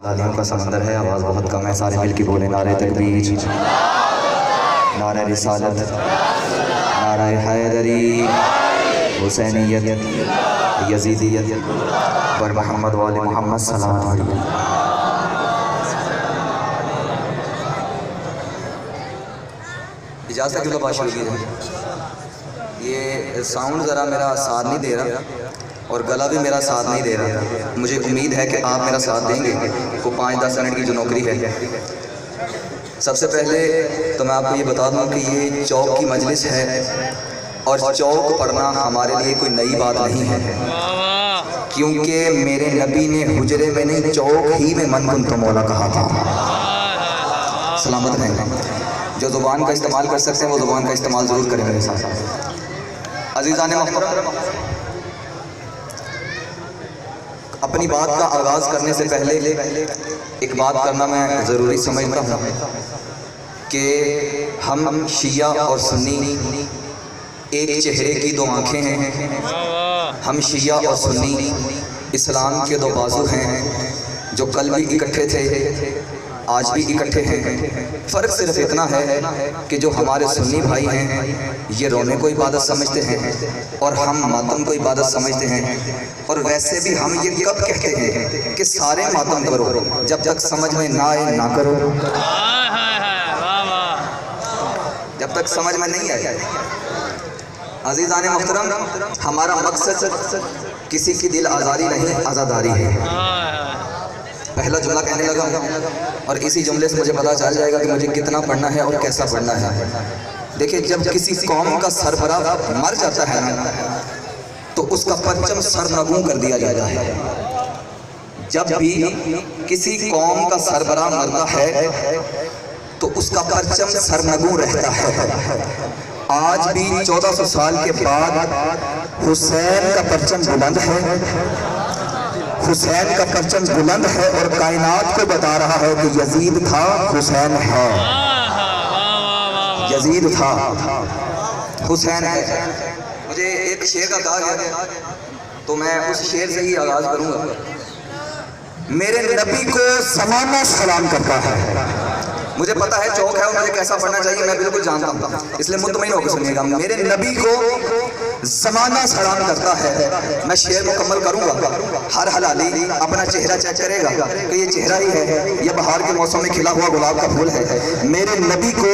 दादियों का समंदर है, आवाज़ बहुत कम है, सारे मिल के बोले नारे तकबीर, नारे रिसालत, नारे हैदरी, हुसैनियत, यजीदियत पर मोहम्मद वाले मोहम्मद सल्लल्लाहु अलैहि वसल्लम। इजाज़त की बात शुरू की जाए। ये साउंड ज़रा मेरा साथ नहीं दे रहा और गला भी मेरा साथ नहीं दे रहा। मुझे उम्मीद है कि आप मेरा साथ देंगे। को 5-10 मिनट की जो नौकरी है, सबसे पहले तो मैं आपको ये बता दूं कि ये चौक की मजलिस है और चौक पढ़ना हमारे लिए कोई नई बात नहीं है, क्योंकि मेरे नबी ने हुजरे में नहीं चौक ही में मन कुन तो मौला कहा था। सलामत रहेंगे। जो ज़ुबान का इस्तेमाल कर सकते हैं वो ज़ुबान का इस्तेमाल ज़रूर करें मेरे साथ। अज़ीज़ान मोहतरम, अपनी बात का आगाज़ करने से पहले एक बात करना मैं ज़रूरी समझता हूँ कि हम शिया और सुन्नी एक चेहरे की दो आँखें हैं। हम शिया और सुन्नी इस्लाम के दो बाजू हैं, जो कल भी इकट्ठे थे आज भी इकट्ठे हैं। फ़र्क सिर्फ इतना है कि जो हमारे सुन्नी भाई हैं ये रोने को इबादत समझते हैं और हम मातम को इबादत समझते हैं। और वैसे भी हम ये कब कहते हैं कि सारे मातम करो, जब तक समझ में ना आए ना करो, जब तक समझ में नहीं आए। अज़ीज़ान मोहतरम, हमारा मकसद किसी की दिल आज़ारी नहीं, आज़ादारी है। पहला जुमला कहने लगा और इसी जुमले से मुझे पता चल जाएगा कि मुझे कितना पढ़ना है और कैसा पढ़ना है। देखिए, जब किसी कौम का सरबराह मर जाता है ना, तो उसका परचम सरनगू कर दिया जाता है। जब भी किसी कौम का सरबराह मरता है तो उसका परचम सरनगू रहता है। आज भी 1400 साल के बाद हुसैन का परचम बुलंद है, हुसैन का परचम बुलंद है और कायनात को बता रहा है कि यजीद था, हुसैन है। यजीद था, हुसैन है। मुझे एक शेर का कहा गया तो मैं उस शेर से ही आगाज करूंगा। मेरे नबी को ज़माना सलाम करता है। मुझे पता है चौक है और मुझे कैसा पढ़ना चाहिए मैं बिल्कुल जानता हूँ, इसलिए मुतमईन होकर सुनिएगा। मेरे नबी को ज़माना सलाम करता है। मैं शेर मुकम्मल करूँगा। हर हलाली अपना चेहरा चेक करेगा कि ये चेहरा ही है, ये बहार के मौसम में खिला हुआ गुलाब का फूल है। मेरे नबी को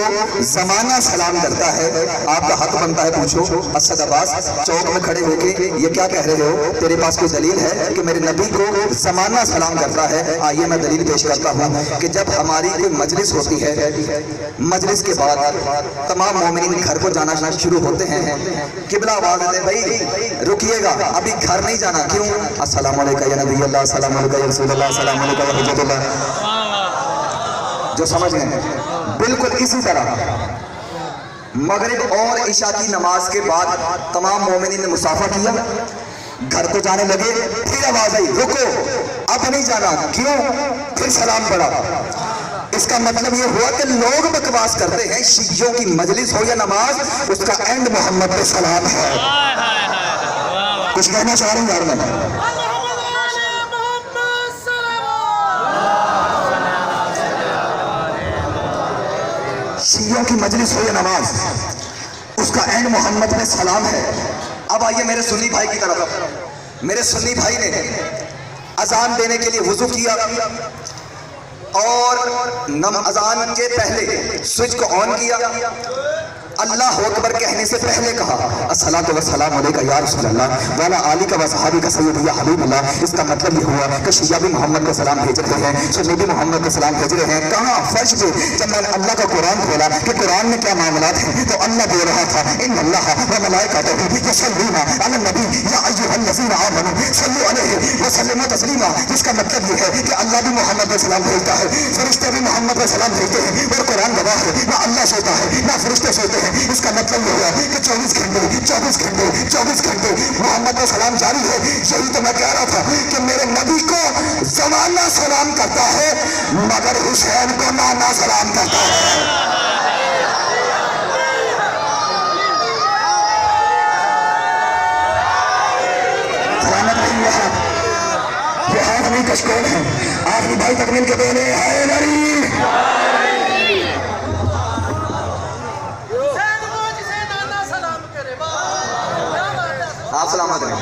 ज़माना सलाम करता है। आपका हक बनता है पूछो, असद अब्बास चौक में खड़े होके ये क्या कह रहे हो? तेरे पास कोई दलील है कि मेरे नबी को ज़माना सलाम करता है? आइए मैं दलील पेश करता हूँ कि जब हमारी कोई मजलिस होती है, मजलिस के बाद तमाम मोमिनीन घर को जाना शुरू होते हैं। किबला आवाज देते, भाई रुकिएगा, अभी घर नहीं जाना। क्यों? अस्सलामु अलैका या नबी अल्लाह, अस्सलामु अलैका या रसूल अल्लाह, अस्सलामु अलैका या हुज्जतुल्लाह। जो समझ गए, बिल्कुल इसी तरह मगरिब और इशा की नमाज के बाद तमाम मोमिनीन ने मुसाफा किया, घर को जाने लगे। फिर आवाज आई, रुको अब नहीं जाना। क्यों? फिर सलाम पड़ा। इसका मतलब ये हुआ कि लोग बकवास करते हैं, शियों की मजलिस हो या नमाज, उसका एंड मोहम्मद पे सलाम है। कुछ कहना चाह रहे हैं यार? मैं शियों की मजलिस हो या नमाज, उसका एंड मोहम्मद पे सलाम है। अब आइए मेरे सुन्नी भाई की तरफ। मेरे सुन्नी भाई ने अजान देने के लिए वुजू किया और अजान के पहले स्विच को ऑन किया। अल्लाह अकबर कहने से पहले कहा अस्सलातु वस्सलामु अलैका या रसूल अल्लाह वाला आली का वसहाबी का सय्यद या हबीब अल्लाह। इसका मतलब ये हुआ कि शिया भी मोहम्मद का सलाम भेज रहे हैं, सुन्नी भी मोहम्मद का सलाम भेज रहे हैं। कहाँ? फर्श पे। जब मैंने अल्लाह का कुरान खोला कि कुरान में क्या मामलात हैं, तो अल्लाह बोल रहा था इन्नल्लाह व मलाइकतहु युसल्लूना अलन नबी या अय्युहल्लज़ीना आमनू सल्लू अलैहि व सल्लिमू तस्लीमा। जिसका मतलब ये है कि अल्लाह भी मोहम्मद पे सलाम भेजता है, फरिश्ते भी मोहम्मद पे सलाम भेजते हैं और कुरान गवाह है, ना अल्लाह सोता है ना फरिश्ते सोते हैं। इसका मतलब ये हुआ कि 24 घंटे मोहम्मद का सलाम जारी है। यही तो मैं कह रहा था कि मेरे नबी को ज़माना सलाम करता है मगर हुसैन को नाना सलाम करता है। ये है हमें कश्कोल है। आखिरी भाई तक मिलकर बोले हैदरी। आप सलामत रहें।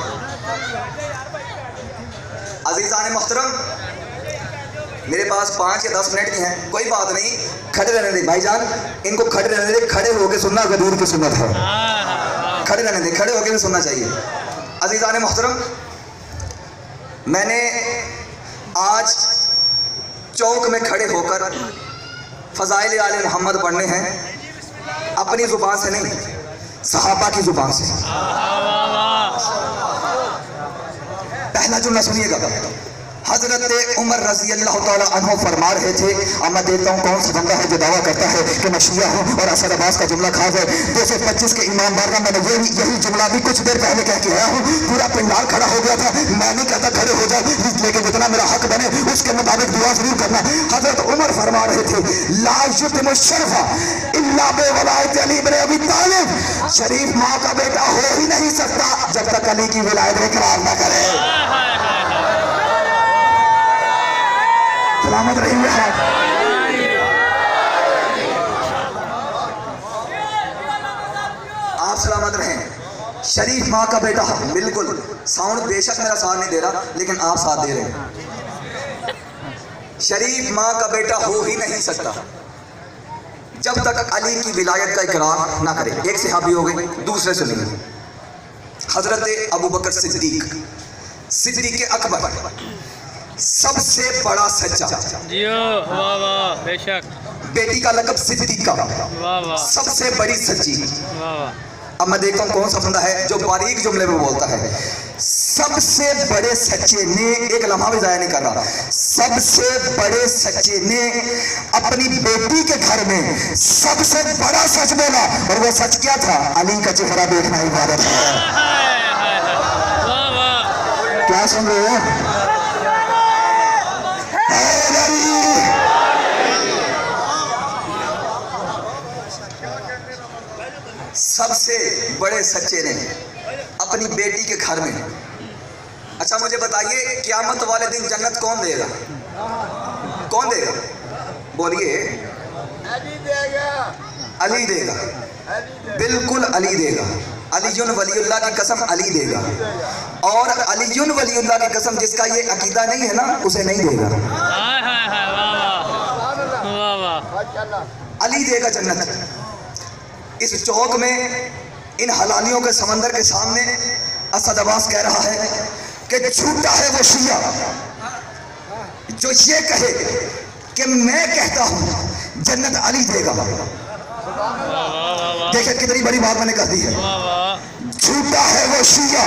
अजीज़ान मोहतरम, मेरे पास 5 या 10 मिनट की हैं, कोई बात नहीं, खड़े रहने दे भाईजान, इनको खड़े रहने दे। खड़े होके सुनना गदूर की सुन्नत है, खड़े रहने दे, खड़े होके भी सुनना चाहिए। अजीज़ान मोहतरम, मैंने आज चौक में खड़े होकर फ़ज़ाइल आले मोहम्मद पढ़ने हैं, अपनी ज़ुबान से नहीं, सहाबा की ज़ुबान से। पहला जुमला सुनिएगा। हजरत उमर रजी अल्लाह ताला अन्हु फरमा रहे थे, अब मैं देखता हूँ कौन सा बंदा है जो दावा करता है कि मैं शिया हूँ और असद अब्बास का जुमला खास है। 225 के इमाम बारगाह मैंने यही जुमला भी कुछ देर पहले कह के आया हूँ। पूरा पंडाल खड़ा हो गया था, मैं नहीं कहता खड़े हो जाओ, लेकिन जितना मेरा हक बने उसके मुताबिक दुआ जरूर करना। हजरत उमर फरमा रहे थे, ला युतिमु शरफा इल्ला बिवलायत अली इब्न अबी तालिब, शरीफ माँ का बेटा हो ही नहीं सकता जब तक अली की विलायत इकरार न करे। सलामत रहिए। आप सलामत रहें। शरीफ माँ का बेटा, बिल्कुल साउंड बेशक मेरा साथ नहीं दे रहा, लेकिन आप साथ दे रहे हैं। शरीफ माँ का बेटा हो ही नहीं सकता जब तक अली की विलायत का इकरार ना करे। एक सहाबी हो गए, दूसरे सुनिए। हजरत अबू बकर सिद्दीक अकबर, सबसे बड़ा सच्चा, वाह वाह, बेशक। बेटी का लक़ब सिद्दीका, वाह वाह, सबसे बड़ी सच्ची। वाह वाह। अब मैं देखता हूँ कौन सा बंदा है जो बारीक जुमले में बोलता है। सबसे बड़े सच्चे ने, एक लम्हा भी जाया नहीं कर रहा, सबसे बड़े सच्चे ने अपनी बेटी के घर में सबसे बड़ा सच बोला, और वो सच क्या था? अली का चेहरा देखना इबादत है। वाह वाह, क्या सुन रहे हो? सबसे बड़े सच्चे ने अपनी बेटी के घर में। अच्छा मुझे बताइए, क़यामत वाले दिन जन्नत कौन देगा? कौन देगा? बोलिए। अली देगा, बिल्कुल अली देगा। अलीयुन वलीउल्लाह की कसम अली देगा, और अलीयुन वलीउल्लाह की कसम जिसका ये अकीदा नहीं है ना, उसे नहीं देगा। अली देगा जन्नत। इस चौक में इन हलालियों के समंदर के सामने असद अब्बास कह रहा है कि झूठा है वो शिया जो ये कहे कि मैं कहता हूं जन्नत अली देगा। देखिए कितनी बड़ी बात मैंने कह दी है। झूठा है वो शिया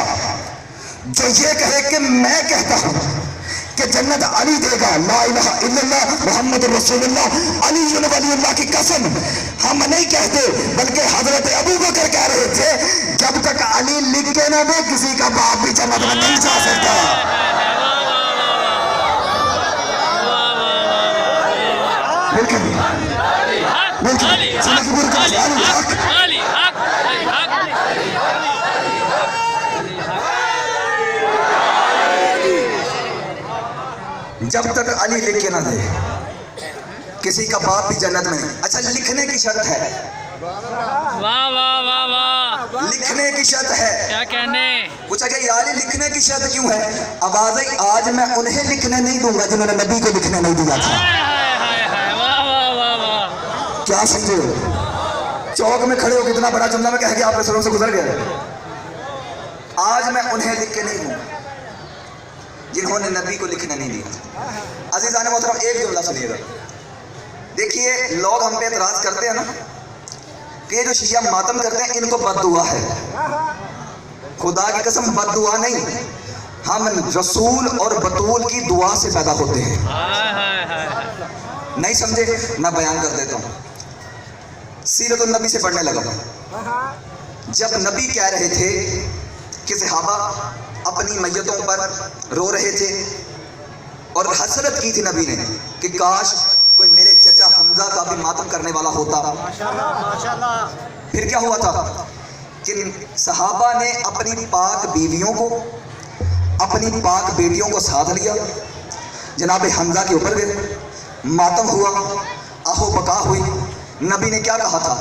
जो ये कहे कि मैं कहता हूं कि जन्नत अली देगा। ला इलाहा इल्लल्लाह मुहम्मद रसूलुल्लाह अली वलीउल्लाह की कसम हम नहीं कहते, बल्कि हजरत अबू बकर कह रहे थे, जब तक अली लिख के ना दे किसी का बाप भी जन्नत में नहीं जा सकता। बिल्कुल जब तक अली लिख के ना दे किसी का बाप भी जन्नत में नहीं। अच्छा लिखने की शर्त है। वाह वाह वाह वाह, लिखने की शर्त है। क्या कहने? पूछा कि यार लिखने की शर्त क्यों है? आवाज आई, आज मैं उन्हें लिखने नहीं दूंगा जिन्होंने नबी को लिखने नहीं दिया था। वाह वाह वाह वाह, क्या समझे? चौक में खड़े हो कितना बड़ा जुमला में कह गया, आपके सरों से गुजर गया। आज मैं उन्हें लिख के नहीं दूंगा जिन्होंने नबी को लिखने नहीं दिया। अजीज़ान मोहतरम, एक जुमला सुनिएगा। देखिए लोग हम पे एतराज करते हैं ना कि ये जो शिया मातम करते हैं इनको बद्दुआ है। खुदा की कसम बद्दुआ नहीं, हम रसूल और बतूल की दुआ से पैदा होते हैं। नहीं समझे? मैं बयान कर देता हूँ। सीरत नबी से पढ़ने लगा। जब नबी कह रहे थे कि सहाबा अपनी मैयतों पर रो रहे थे और हसरत की थी नबी ने कि काश कोई मेरे चचा हमजा का भी मातम करने वाला होता। फिर क्या हुआ था कि सहाबा ने अपनी पाक बीवियों को, अपनी पाक बेटियों को साथ लिया, जनाब हमजा के ऊपर गए, मातम हुआ, आहो बका हुई। नबी ने क्या कहा था?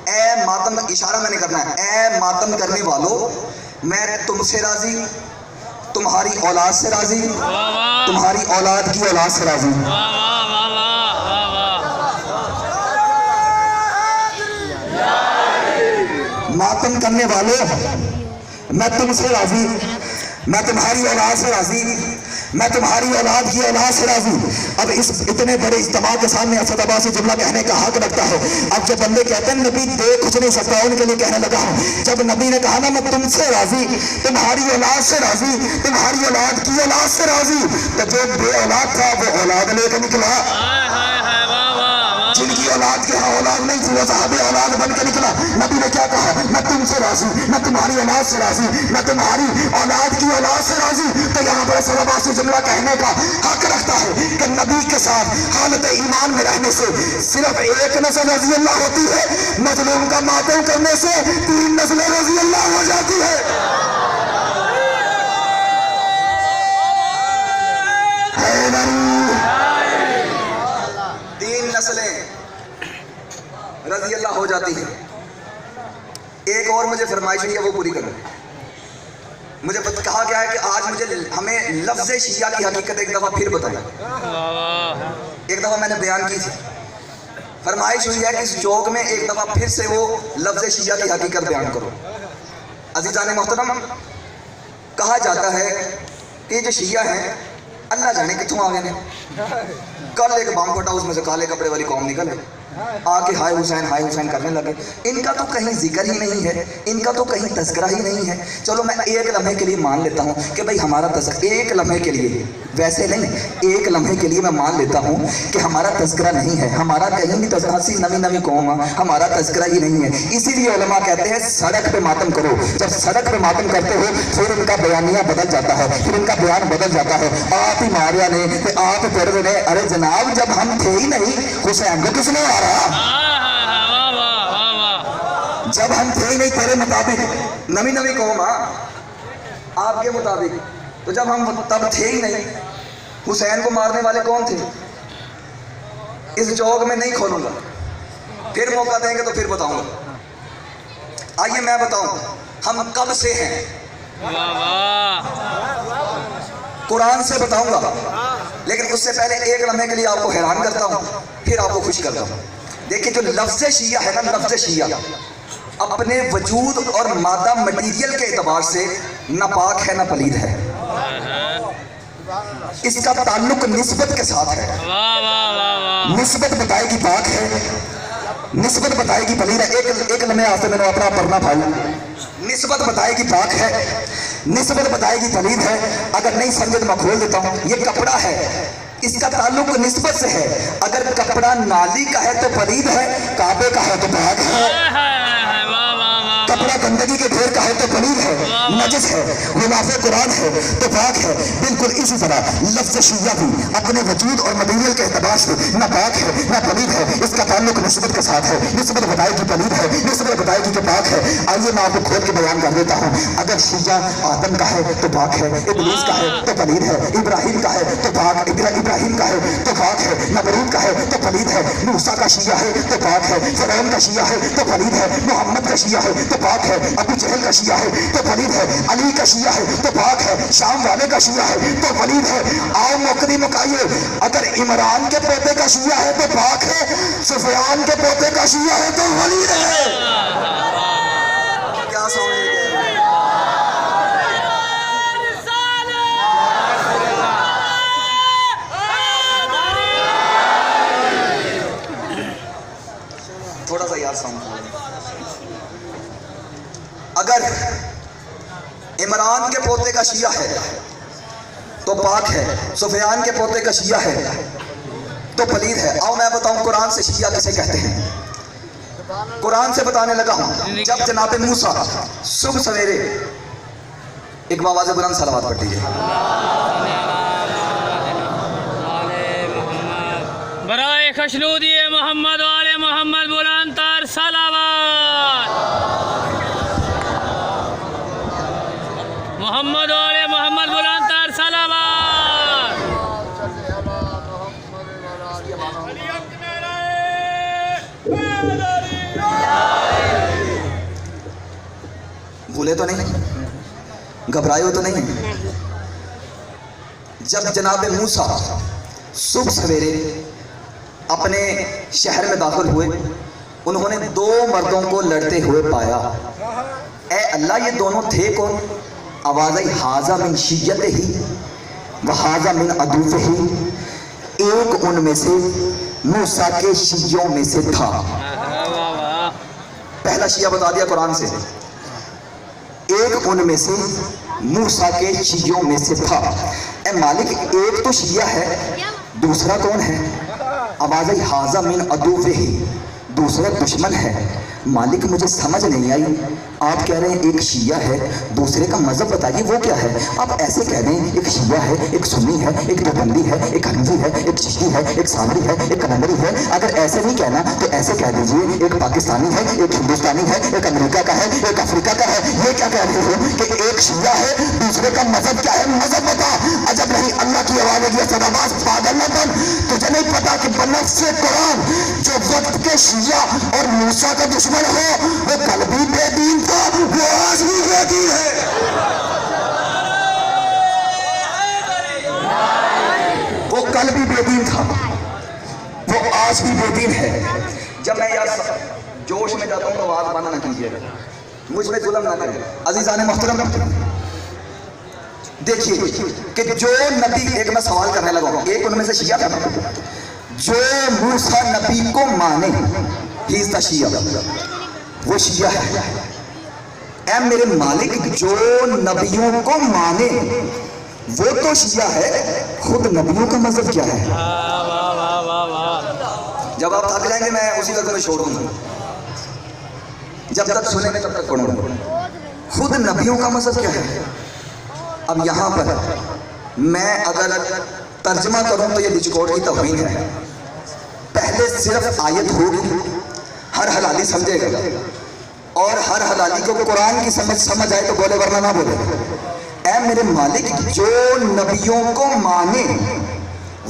ए मातम, इशारा मैंने करना है, ए मातम करने वालों, मैं तुमसे राजी, तुम्हारी औलाद से राजी, तुम्हारी औलाद की औलाद से राजी। मातम करने वालों, मैं तुमसे राजी, मैं तुम्हारी औलाद से राजी, मैं तुम्हारी औलाद की औलाद से राजी। अब इस इतने बड़े इज्तिमा के सामने असद अब्बासी जुमला कहने का हक रखता है। अब जब बंदे कहते हैं नबी दे कुछ नहीं सकता, उनके लिए कहने लगा हूँ, जब नबी ने कहा ना मैं तुमसे राजी, तुम्हारी औलाद से राजी, तुम्हारी औलाद की औलाद से राजी, तो जो बे औलाद था वो औलाद लेकर निकला, जिनकी औलाद के यहाँ औलाद नहीं थी वो साहब औलाद बन के निकला। नबी ने क्या कहा? मैं तुमसे राजी, मैं तुम्हारी औलाद से राजी, मैं तुम्हारी औलाद की औलाद से राजी। तो यहाँ पर सलाबासी जुमला कहने का हक रखता है कि नबी के साथ हालत ईमान में रहने से सिर्फ एक नस्ल रजी अल्लाह होती है, मजलूम का मातम करने से 3 नस्लें रजी अल्लाह हो जाती है। रजी अल्लाह हो जाती है। एक और मुझे फरमाइश है वो पूरी करो। मुझे कहा गया है कि आज हमें लफ्ज़ शिया की हकीकत एक दफ़ा फिर बताएं। एक दफ़ा मैंने बयान की थी, फरमाइश हुई है कि इस चौक में एक दफ़ा फिर से वो लफ्ज़ शिया की हकीकत बयान करो। अज़ीज़ान मोहतरम, कहा जाता है कि जो शिया हैं अल्लाह जाने कितों आ गए हैं। कल एक बम फटा, उसमें से काले कपड़े वाली कौम निकले, आके हाय हुसैन करने लगे। इनका तो कहीं जिक्र ही नहीं है, इनका तो कहीं तज़किरा ही नहीं है। चलो मैं एक लम्हे के लिए मान लेता हूँ कि भाई हमारा तज़किरा, एक लम्हे के लिए, वैसे नहीं, एक लम्हे के लिए मैं मान लेता हूँ कि हमारा तज़किरा नहीं है, हमारा कहीं भी तज़किरा, नवी कौम, हमारा तज़किरा ही नहीं है। इसीलिए उलमा कहते हैं सड़क पे मातम करो। जब सड़क पे मातम करते हो फिर इनका बयानिया बदल जाता है, फिर इनका बयान बदल जाता है। आप ही मारिया ने, आप फिर ने, अरे जनाब जब हम थे ही नहीं, हुसैन को किसने मारा? जब हम थे ही नहीं तेरे मुताबिक, नवी कौम आपके मुताबिक, तो जब हम तब थे ही नहीं, हुसैन को मारने वाले कौन थे? इस चौक में नहीं खोलूंगा, फिर मौका देंगे तो फिर बताऊंगा। आइए मैं बताऊं हम कब से हैं, कुरान से बताऊंगा, लेकिन उससे पहले एक लम्हे के लिए आपको हैरान करता हूं, फिर आपको खुश करता हूं। देखिए जो लफ्ज़ शिया है ना, लफ्ज़ शिया अपने वजूद और मादा मटीरियल के एतबार से न पाक है न पलीद है। इसका ताल्लुक निस्बत के साथ है। निस्बत बताएगी पाक है, निस्बत बताएगी पलीद है। एक लम्हे आस्ते मैंने अपना पढ़ना भाई, निस्बत बताएगी पाक है, निस्बत बताएगी पलीद है। अगर नहीं समझे तो मैं खोल देता हूँ। ये कपड़ा है, इसका ताल्लुक निस्बत से है। अगर कपड़ा नाली का है तो पलीद है, काबे का है तो पाक है। कपड़ा गंदगी के ढेर का है तो पलीद है, नजिस है, गुलाफे कुरान है तो पाक है। बिल्कुल इसी तरह लफ्ज़ शिया भी अपने वजूद और मटीरियल के एतबार से न पाक है न पलीद है। इसका ताल्लुक निस्बत के साथ है। निस्बत बताएगी पलीद है, निस्बत बताएगी कि पाक है। आइए मैं आपको खोल के बयान कर देता हूँ। अगर शिया आदम का है तो पाक है, इब्लीस का है तो पलीद है, इब्राहिम का है तो पाक, इब्राहिम का है तो पाक है, नबरूद का है तो पलीद है, मूसा का शिया है तो पाक है, फिरौन का शिया है तो पलीद है, मोहम्मद का शिया है तो पाक है, अबू जहल का शिया है तो पलीद है, अली का शिया है तो पाक है, शाम वाले का शिया है तो पलीद है। आओ मुकरी मुकाइए, अगर इमरान के पोते का शिया है तो पाक है, सुफियान के पोते का शिया है तो वलीद है। क्या समझ थोड़ा सा यार साउंड। अगर इमरान के पोते का शिया है तो पाक है, सुफियान के पोते का शिया है तो पलीद है। आओ मैं बताऊं कुरान से शिया किसे कहते हैं। कुरान से बताने लगा हूं। जब जनाब मूसा सुबह सवेरे, एक आवाज़ बुलंद सलावत पढ़ दीजिए। बराए खशनूदी मोहम्मद वाले मोहम्मद बुलंद तर सलावत, मोहम्मद वाले मोहम्मद बुलंद तर सलावत। بھولے تو نہیں؟ گھبرائے ہو تو نہیں؟ جب جناب موسیٰ صبح سویرے اپنے شہر میں داخل ہوئے، انہوں نے دو مردوں کو لڑتے ہوئے پایا۔ اے اللہ، یہ دونوں تھے کون؟ آواز آئی ھذا من شیعتہ وھذا من عدوہ، ایک ان میں سے موسیٰ کے شیعوں میں سے تھا۔ پہلا شیعہ بتا دیا قرآن سے، ایک ان میں سے موسیٰ کے شیعوں میں سے تھا۔ اے مالک، ایک تو شیعہ ہے، دوسرا کون ہے؟ آواز آئی ھذا من عدوہ، دوسرا دشمن ہے۔ مالک مجھے سمجھ نہیں آئی، آپ کہہ رہے ہیں ایک شیعہ ہے، دوسرے کا مذہب بتائیے وہ کیا ہے؟ آپ ایسے کہہ دیں ایک شیعہ ہے، ایک سنی ہے، ایک دیوبندی ہے، ایک حنفی ہے، ایک چشتی ہے، ایک سامری ہے، ایک قلندری ہے۔ اگر ایسے نہیں کہنا تو ایسے کہہ دیجئے ایک پاکستانی ہے، ایک ہندوستانی ہے، ایک امریکہ کا ہے، ایک افریقہ کا ہے۔ یہ کیا کہہ رہے ہو کہ ایک شیعہ ہے، دوسرے کا مذہب کیا ہے؟ مذہب بتا۔ عجب نہیں، اللہ کی آواز ہے، صداباز پاگل نہ بن، تجھے نہیں پتا کہ بنفس قرآن جو وقت کے شیعہ اور موسیٰ کا دشمن ہو، وہ کل بھی بے دین تھا، وہ آج بھی بے دین ہے۔ وہ کل بھی بے دین تھا، وہ آج بھی بے دین ہے۔ جب میں یار جوش میں جاتا ہوں تو آواز بند نہ کیجیے، مجھ میں ظلم نہ کریں۔ عزیزان محترم، دیکھیے کہ جو نبی، ایک میں سوال کرنے لگا ہوں، ایک ان میں سے شیعہ تھا جو موسیٰ نبی کو مانے، ہی از دا شیعہ، وہ شیعہ ہے۔ اے میرے مالک، جو نبیوں کو مانے وہ تو شیعہ ہے، خود نبیوں کا مذہب کیا ہے؟ جب آپ تھک جائیں گے میں اسی وقت میں چھوڑ دوں گا، جب تک سنیں گے تب تک پڑھوں گا۔ خود نبیوں کا مذہب کیا ہے؟ اب یہاں پر میں اگر ترجمہ کروں تو یہ بچکوٹ کی توہین ہے۔ پہلے صرف آیت ہوگی، ہر حلالی سمجھے گا، اور ہر حلالی کو قرآن کی سمجھ آئے تو بولے ورنہ نہ بولے۔ اے میرے مالک، جو نبیوں کو مانے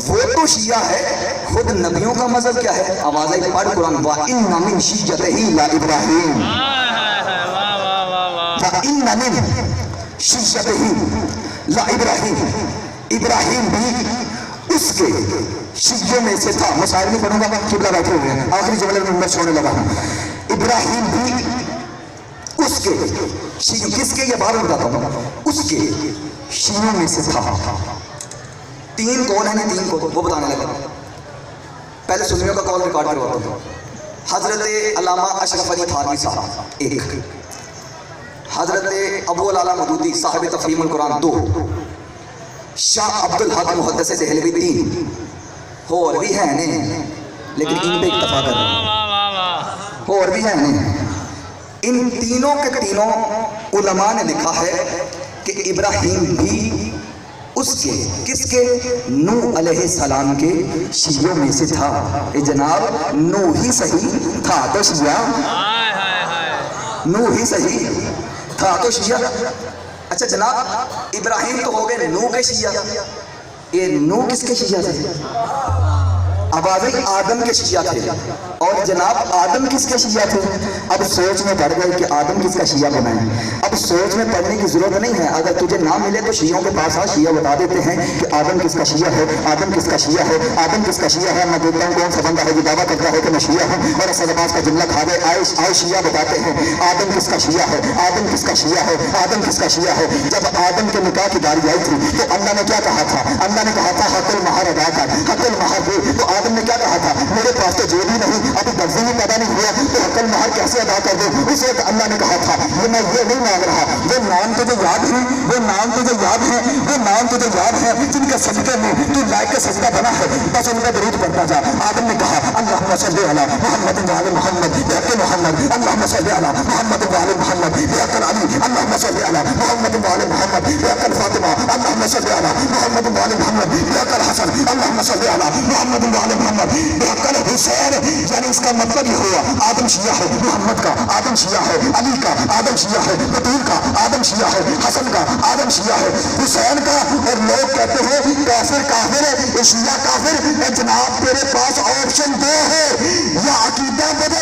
وہ تو شیعہ ہے، خود نبیوں کا مذہب کیا ہے؟ آواز آئی پڑھ قرآن، وَإِنَّ مِن شِيَّتِهِ لَإِبْرَاهِيمَ، وَإِنَّ مِن شِيَّتِهِ لَإِبْرَاهِيمَ، ابراہیم بھی اس کے شیعوں میں سے تھا۔ مسائل نہیں پڑھوں گا، قبلہ بیٹھے ہوئے ہیں، آخری جملے میں چھوڑنے لگا ہوں۔ ابراہیم بھی اس کے شیعوں، کس کے؟ یہ بات بتاتا ہوں، اس کے شیعوں میں سے تھا۔ تین کون ہیں؟ تین کو وہ بتانے لگا۔ پہلے سنیوں کا کال ریکارڈ کرواتا ہوں۔ حضرت علامہ اشرف علی تھانوی صاحب ایک، حضرت ابو العلا مودودی صاحب تفہیم القرآن دو، شاہ عبدالحق محدث دہلوی تین، اور بھی ہیں نہیں لیکن ان پہ اکتفا کر رہے ہیں، اور بھی ہیں نہیں۔ ان تینوں کے تینوں علماء نے لکھا ہے کہ ابراہیم بھی اس کے، کس کے؟ نوح علیہ السلام کے شیعوں میں سے تھا۔ اے جناب، نوح ہی صحیح تھا تو شیعہ، نوح ہی صحیح تھا تو شیعہ۔ اچھا جناب، ابراہیم تو ہو گئے نوح کے شیعہ، یہ نوح کس کے شیعہ تھے؟ آواز آئی آدم کے شیعہ تھے۔ اور جناب آدم کس کے شیعہ تھے؟ اب سوچ میں پڑ گئے کہ آدم کس کا شیعہ بنائیں۔ اب سوچ میں پڑنے کی ضرورت نہیں ہے، اگر تجھے نہ ملے تو شیعوں کے پاس شیعہ بتا دیتے ہیں کہ آدم کس کا شیعہ ہے، آدم کس کا شیعہ ہے، آدم کس کا شیعہ ہے۔ میں دیکھتا ہوں کون سا بندہ ہے جو دعویٰ کرتا ہے کہ میں شیعہ ہوں اور اسد عباس کا جملہ کھا گئے، آئے شیعہ بتاتے ہیں آدم کس کا شیعہ ہے، آدم کس کا شیعہ ہے، آدم کس کا شیعہ ہے۔ جب آدم کے نکاح کی باری آئی تھی تو اللہ نے کیا کہا تھا؟ اللہ نے کہا تھا حق المہر ادا کر، حق المہر دے۔ تو آدم نے کیا کہا تھا؟ میرے پاس تو جیب ہی نہیں، ابھی درزی ہی پیدا نہیں ہوا تو حق المہر کیسے ادا کر دوں؟ اس وقت اللہ نے کہا تھا یہ میں یہ نہیں مانگ رہا، وہ نام تجھے یاد ہے، وہ نام تجھے یاد ہے، وہ نام تجھے یاد ہے جن کے سجدے میں تو لائق سجدہ بنا ہے، بس ان کا درود پڑھتا جا۔ آدم نے کہا اللہم صلی علی محمد وعلی محمد بحق محمد، اللہم صلی علی محمد وعلی محمد بحق علی، اللہم صلی علی محمد وعلی محمد بحق فاطمہ، اللہم صلی علی محمد وعلی محمد بحق الحسن، اللہم صلی علی محمد وعلی محمد بحق الحسین۔ یعنی اس کا مطلب یہ ہوا آدم شیعہ ہے، محمد کا آدم شیعہ ہے، علی کا آدم شیعہ ہے، بطول کا آدم شیعہ ہے، حسن کا آدم شیعہ ہے، حسین کا۔ اور لوگ کہتے ہیں کافر کافر ہے، یہ شیعہ کافر ہے۔ جناب اب تیرے پاس آپشن دو ہے، یا عقیدہ بدل